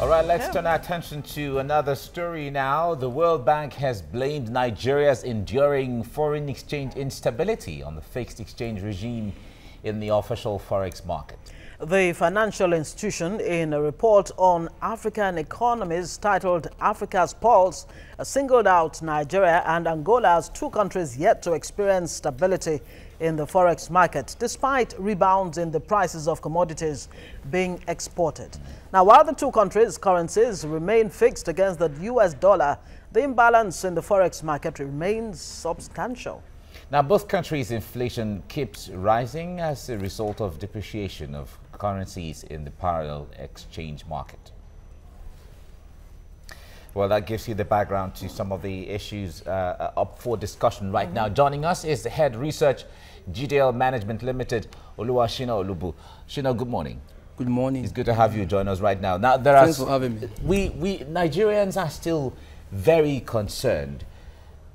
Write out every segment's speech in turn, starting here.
All right, let's turn our attention to another story now. The World Bank has blamed Nigeria's enduring foreign exchange instability on the fixed exchange regime in the official forex market. The financial institution, in a report on African economies titled Africa's Pulse, singled out Nigeria and Angola as two countries yet to experience stability in the forex market, despite rebounds in the prices of commodities being exported. Now, while the two countries' currencies remain fixed against the US dollar, the imbalance in the forex market remains substantial. Now, both countries' inflation keeps rising as a result of depreciation of currencies in the parallel exchange market. Well, that gives you the background to some of the issues up for discussion right now. Joining us is the head research, GDL Management Limited, Oluwasina Olubu. Shina, good morning. Good morning. It's good to have you join us right now. Now, thanks for having me. We Nigerians are still very concerned,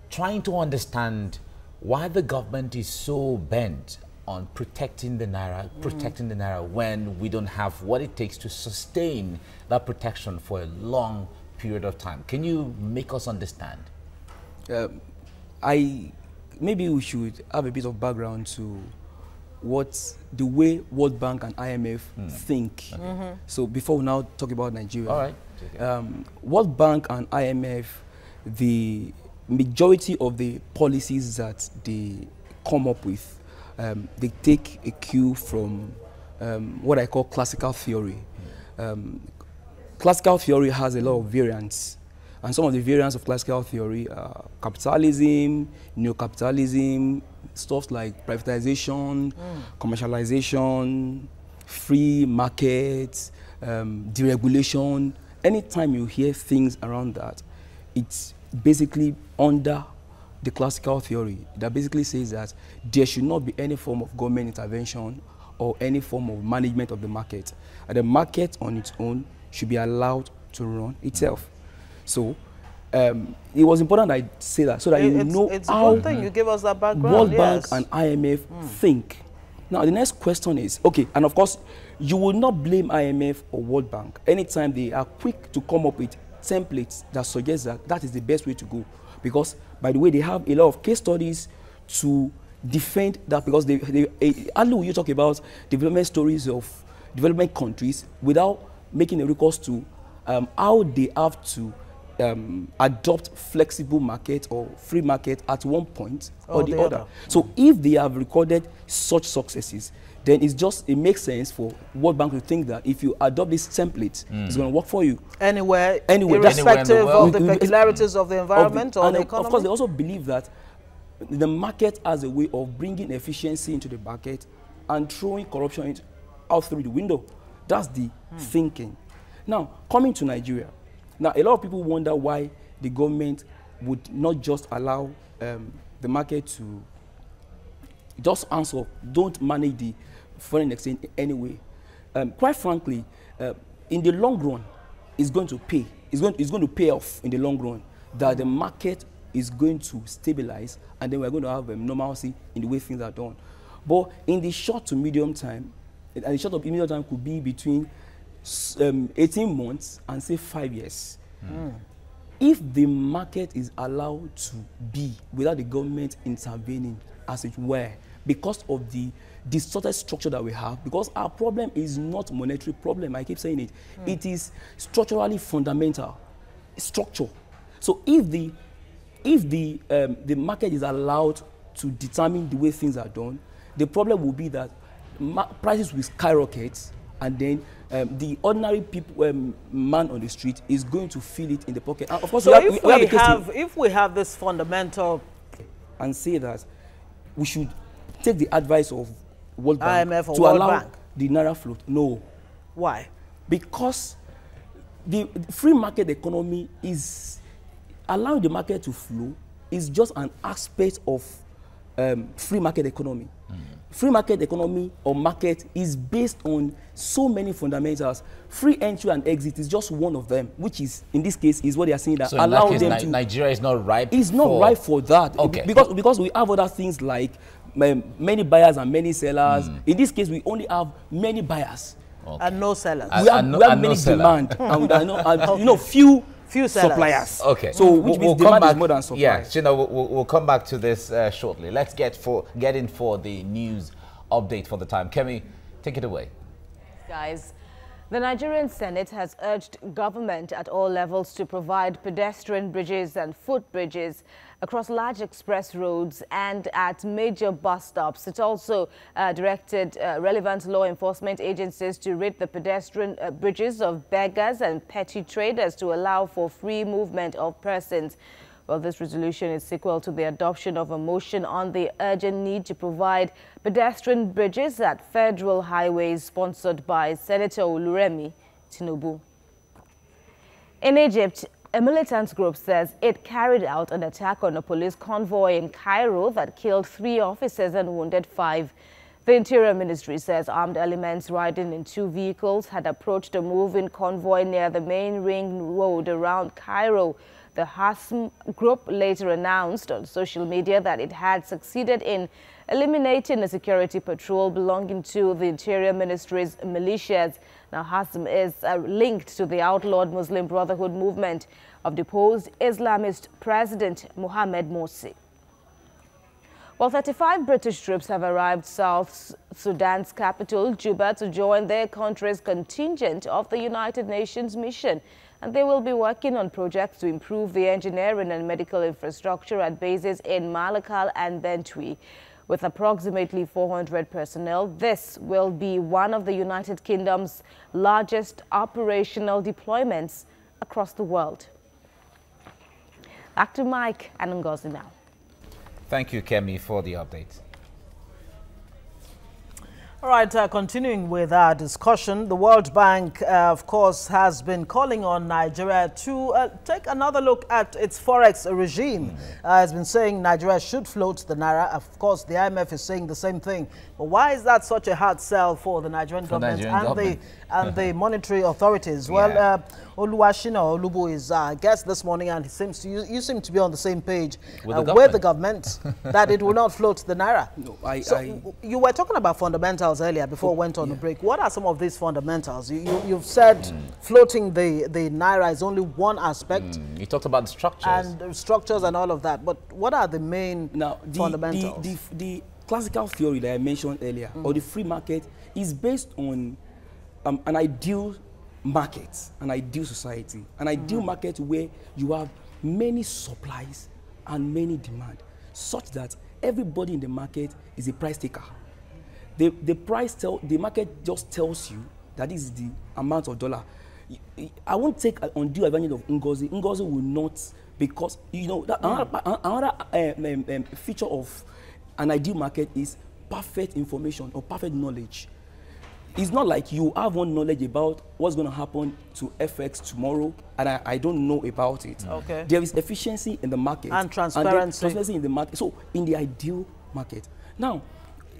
trying to understand why the government is so bent on protecting the naira, when we don't have what it takes to sustain that protection for a long period of time. Can you make us understand? Maybe we should have a bit of background to the way World Bank and IMF think. So before we now talk about Nigeria. All right. World Bank and IMF, the majority of the policies that they come up with, they take a cue from what I call classical theory. Classical theory has a lot of variants, and some of the variants of classical theory are capitalism, neo-capitalism, stuff like privatization, commercialization, free markets, deregulation. Anytime you hear things around that, it's basically under the classical theory that basically says that there should not be any form of government intervention or any form of management of the market. And the market on its own should be allowed to run itself. So it was important I say that so that you know how you give us that background. World Bank and IMF think. Now the next question is, okay, and of course you will not blame IMF or World Bank anytime they are quick to come up with templates that suggest that that is the best way to go, because by the way they have a lot of case studies to defend that, because hardly will you talk about development stories of development countries without making a recourse to how they have to adopt flexible market or free market at one point or the other. So if they have recorded such successes, then it makes sense for World Bank to think that if you adopt this template, it's going to work for you. Anywhere, irrespective of the peculiarities of the environment or the economy. Of course, they also believe that the market has a way of bringing efficiency into the market and throwing corruption out through the window. That's the thinking. Now, coming to Nigeria, now a lot of people wonder why the government would not just allow the market to just answer, don't manage the foreign exchange anyway. Quite frankly, in the long run, it's going to pay. It's going to pay off in the long run that the market is going to stabilize, and then we're going to have normalcy in the way things are done. But in the short to medium time, and the short to medium time could be between 18 months and say 5 years. If the market is allowed to be without the government intervening, as it were, because of the distorted structure that we have, because our problem is not monetary problem, I keep saying it, it is structurally fundamental structure. So if the market is allowed to determine the way things are done, the problem will be that prices will skyrocket, and then the ordinary people, man on the street is going to feel it in the pocket. And of course, so if we have this fundamental, and say that we should take the advice of World Bank IMF or to World allow Bank. the naira float. No. Why? Because the free market economy is allowing the market to flow is just an aspect of free market economy. Free market economy or market is based on so many fundamentals. Free entry and exit is just one of them, which is, in this case, is what they are saying that so allow that them case, to. Nigeria is not ripe. It's not ripe for that. Okay. Because we have other things like many buyers and many sellers. In this case, we only have many buyers. Okay. And no sellers. We have many demand, and few sellers. Suppliers. Okay. So which means demand is more than supply. Yeah, you know, we'll come back to this shortly. Let's get in for the news update for the time. Kemi, take it away. Guys, the Nigerian Senate has urged government at all levels to provide pedestrian bridges and footbridges across large express roads and at major bus stops. It also directed relevant law enforcement agencies to rid the pedestrian bridges of beggars and petty traders to allow for free movement of persons. Well, this resolution is sequel to the adoption of a motion on the urgent need to provide pedestrian bridges at federal highways sponsored by Senator Oluwasina Olubu. In Egypt, a militant group says it carried out an attack on a police convoy in Cairo that killed 3 officers and wounded 5. The Interior Ministry says armed elements riding in 2 vehicles had approached a moving convoy near the main ring road around Cairo. The Hasm group later announced on social media that it had succeeded in eliminating a security patrol belonging to the Interior Ministry's militias. Now, Hasm is linked to the outlawed Muslim Brotherhood movement of deposed Islamist President Mohamed Morsi. Well, 35 British troops have arrived South Sudan's capital, Juba, to join their country's contingent of the United Nations mission. And they will be working on projects to improve the engineering and medical infrastructure at bases in Malakal and Bentui. With approximately 400 personnel, this will be one of the United Kingdom's largest operational deployments across the world. Back to Mike and Ngozi now. Thank you, Kemi, for the update. All right, continuing with our discussion, the World Bank, of course, has been calling on Nigeria to take another look at its forex regime. Has been saying Nigeria should float the naira. Of course, the IMF is saying the same thing. But why is that such a hard sell for the Nigerian government and the monetary authorities? Well, Oluwasina Olubu is guest this morning, and you seem to be on the same page with the government that it will not float the naira. No, you were talking about fundamentals earlier before we went on the break. What are some of these fundamentals? You've said floating the naira is only one aspect. You talked about the structures. And structures and all of that. But what are the main fundamentals? The classical theory that I mentioned earlier, or the free market, is based on an ideal market, an ideal society, an ideal market where you have many supplies and many demand, such that everybody in the market is a price taker. The market just tells you that this is the amount of dollar. I won't take undue advantage of Ngozi. Ngozi will not, because another feature of an ideal market is perfect information or perfect knowledge. It's not like you have one knowledge about what's going to happen to FX tomorrow, and I don't know about it. Okay. There is efficiency in the market. And transparency. In the market. So, in the ideal market. Now,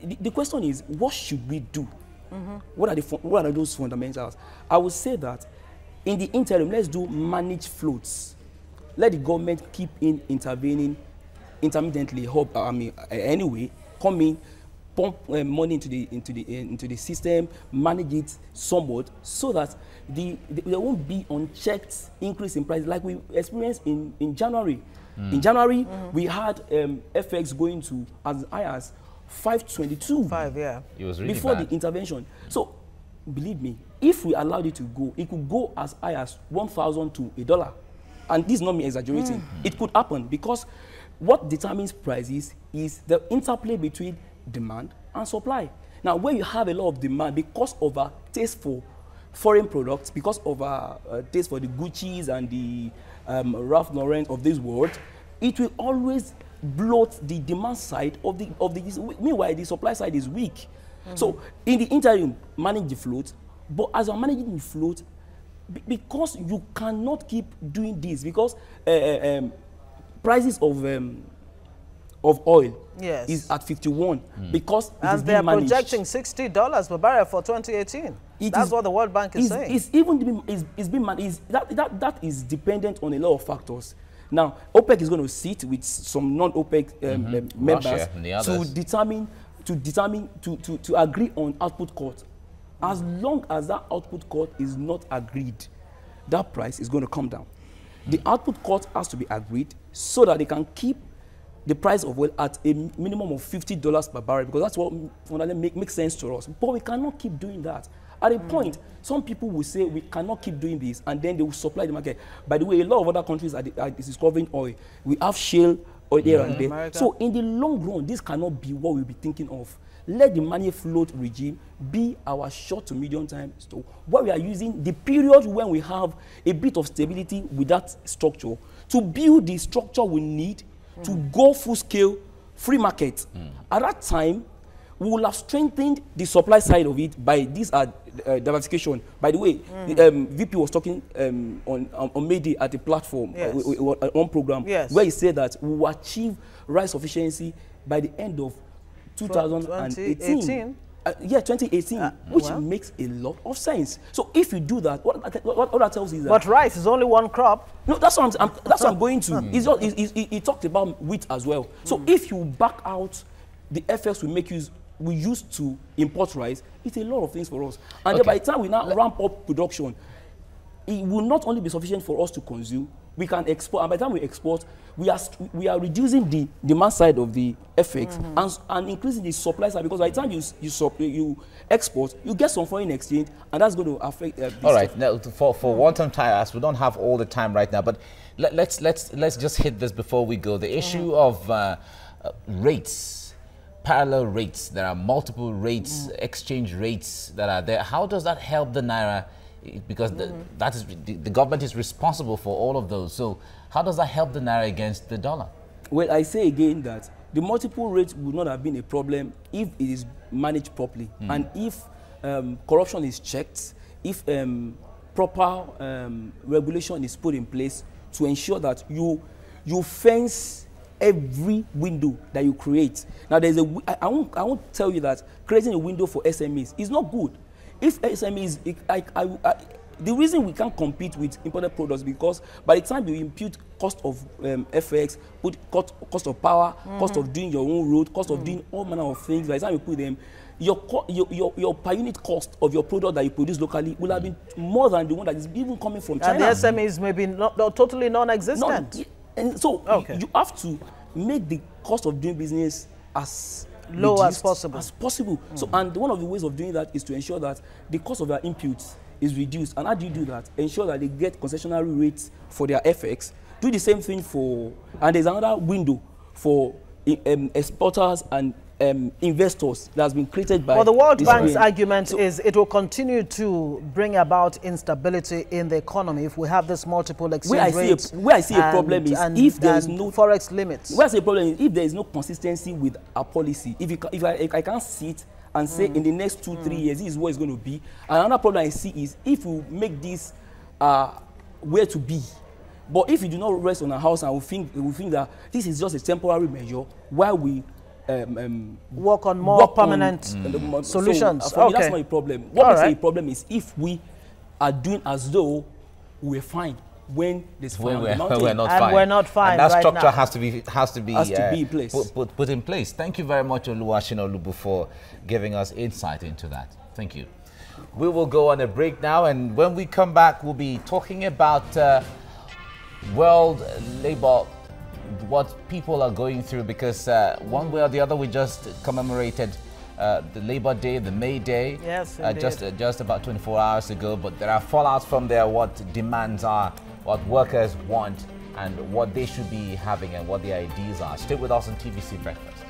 the question is, what should we do? What are those fundamentals? I would say that in the interim, let's do managed floats. Let the government keep intervening intermittently. Anyway, come in, pump money into the system, manage it somewhat, so that there won't be unchecked increase in price like we experienced in January. In January, we had FX going to as high as 522. It was really before bad. The intervention. So, believe me, if we allowed it to go, it could go as high as 1,000 to $1. And this is not me exaggerating. It could happen because what determines prices is the interplay between demand and supply. Now, when you have a lot of demand because of a taste for foreign products, because of a taste for the Gucci's and the Ralph Lauren of this world, it will always bloat the demand side of the meanwhile the supply side is weak. So in the interim, manage the float, but as you're managing the float, because you cannot keep doing this, because prices of oil is at 51 because and they are projecting $60 per barrel for 2018. That's what the World Bank is saying. That is dependent on a lot of factors. Now, OPEC is going to sit with some non-OPEC members to agree on output As long as that output cut is not agreed, that price is going to come down. The output cut has to be agreed so that they can keep the price of oil at a minimum of $50 per barrel, because that's what makes sense to us. But we cannot keep doing that. At a point, some people will say we cannot keep doing this, and then they will supply the market. By the way, a lot of other countries are discovering oil. We have shale oil here and there. America. So in the long run, this cannot be what we'll be thinking of. Let the money float regime be our short to medium time. So what we are using, the period when we have a bit of stability with that structure, to build the structure we need to go full scale free market. At that time, we will have strengthened the supply side of it by this diversification. By the way, the VP was talking on May Day at the platform, on program, where he said that we will achieve rice sufficiency by the end of 2018. 2018, which makes a lot of sense. So if you do that, what that tells you is that. But rice is only one crop. No, that's what I'm going to. He talked about wheat as well. So if you back out the FX we use to import rice, it's a lot of things for us. And then by the time we now ramp up production, it will not only be sufficient for us to consume, we can export, and by the time we export, we are reducing the demand side of the FX and increasing the supply side, because by the time you export, you get some foreign exchange, and that's going to affect. All right, now for one-time tires, we don't have all the time right now, but let's just hit this before we go. The issue of rates, parallel rates. There are multiple rates, exchange rates that are there. How does that help the naira? Because the government is responsible for all of those. So how does that help the naira against the dollar? Well, I say again that the multiple rates would not have been a problem if it is managed properly, and if corruption is checked, if proper regulation is put in place to ensure that you fence every window that you create. Now, I won't tell you that creating a window for SMEs is not good. If SMEs, the reason we can't compete with imported products, because by the time you impute cost of FX, put cost of power, cost of doing your own road, cost of doing all manner of things, by the time you put them, your per unit cost of your product that you produce locally will have been more than the one that is even coming from China. And the SMEs may be totally non-existent. And so you have to make the cost of doing business as low as possible. So, and one of the ways of doing that is to ensure that the cost of their inputs is reduced. And how do you do that? Ensure that they get concessionary rates for their FX. Do the same thing and there's another window for exporters and investors that has been created by. Well, the World Bank's argument is it will continue to bring about instability in the economy if we have this multiple exchange rates. Where I see a problem is if there is no forex limits. Where I see a problem is if there is no consistency with our policy. If I can't sit and say in the next 2-3 years this is what it's going to be. And another problem I see is if we make this where to be. But if you do not rest on our house and we think that this is just a temporary measure while we work on more permanent solutions. So, for me, that's not a problem. What makes it a problem is if we are doing as though we're fine when there's fire on the mountain. We're not fine. We're not fine. And that structure now has to be in place. Put in place. Thank you very much, Oluwasina Olubu, for giving us insight into that. Thank you. We will go on a break now, and when we come back, we'll be talking about world labor, what people are going through, because one way or the other we just commemorated the Labor Day, the May Day, just about 24 hours ago, but there are fallouts from there, what demands are, what workers want, and what they should be having and what their ideas are. Stay with us on TVC Breakfast.